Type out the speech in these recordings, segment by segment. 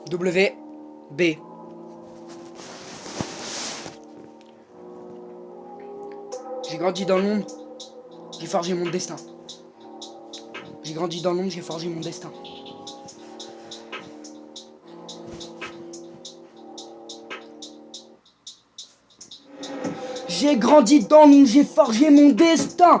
W, B. J'ai grandi dans l'ombre, j'ai forgé mon destin. J'ai grandi dans l'ombre, j'ai forgé mon destin. J'ai grandi dans l'ombre, j'ai forgé mon destin.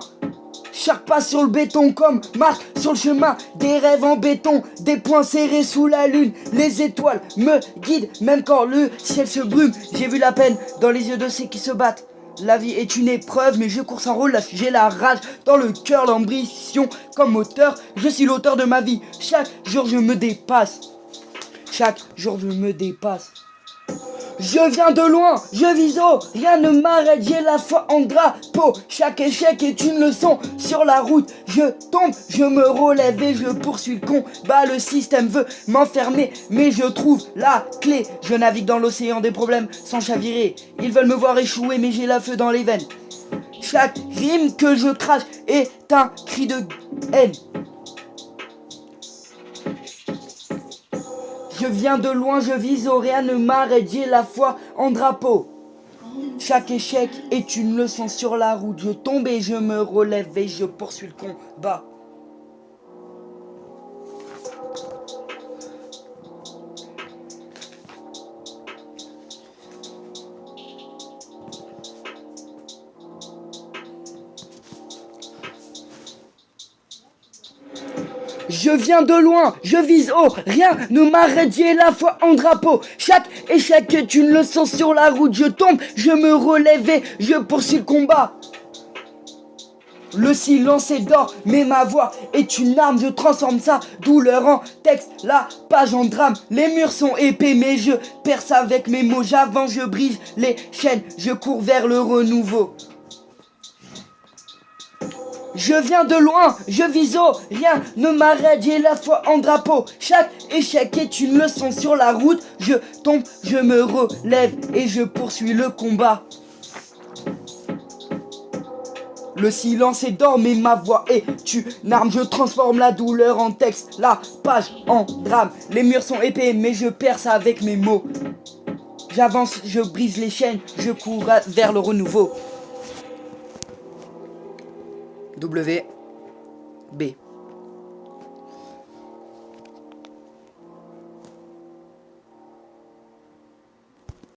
Chaque pas sur le béton comme marque sur le chemin. Des rêves en béton, des poings serrés sous la lune. Les étoiles me guident même quand le ciel se brume. J'ai vu la peine dans les yeux de ceux qui se battent. La vie est une épreuve mais je cours sans rôle. J'ai la rage dans le cœur, l'ambition comme moteur. Je suis l'auteur de ma vie, chaque jour je me dépasse. Chaque jour je me dépasse. Je viens de loin, je vise haut, rien ne m'arrête, j'ai la foi en drapeau. Chaque échec est une leçon sur la route. Je tombe, je me relève et je poursuis le combat. Le système veut m'enfermer, mais je trouve la clé. Je navigue dans l'océan des problèmes sans chavirer. Ils veulent me voir échouer, mais j'ai la feu dans les veines. Chaque rime que je crache est un cri de haine. Je viens de loin, je vise haut, rien ne m'arrête, j'ai la foi en drapeau. Chaque échec est une leçon sur la route. Je tombe et je me relève et je poursuis le combat. Je viens de loin, je vise haut, rien ne m'arrête, j'ai la foi en drapeau. Chaque échec est une leçon sur la route. Je tombe, je me relève et je poursuis le combat. Le silence est d'or, mais ma voix est une arme. Je transforme sa douleur en texte, la page en drame. Les murs sont épais, mais je perce avec mes mots. J'avance, je brise les chaînes, je cours vers le renouveau. Je viens de loin, je vise haut, rien ne m'arrête, j'ai la foi en drapeau. Chaque échec est une leçon sur la route. Je tombe, je me relève et je poursuis le combat. Le silence est d'or, mais ma voix est une arme. Je transforme la douleur en texte, la page en drame. Les murs sont épais, mais je perce avec mes mots. J'avance, je brise les chaînes, je cours vers le renouveau. W, B.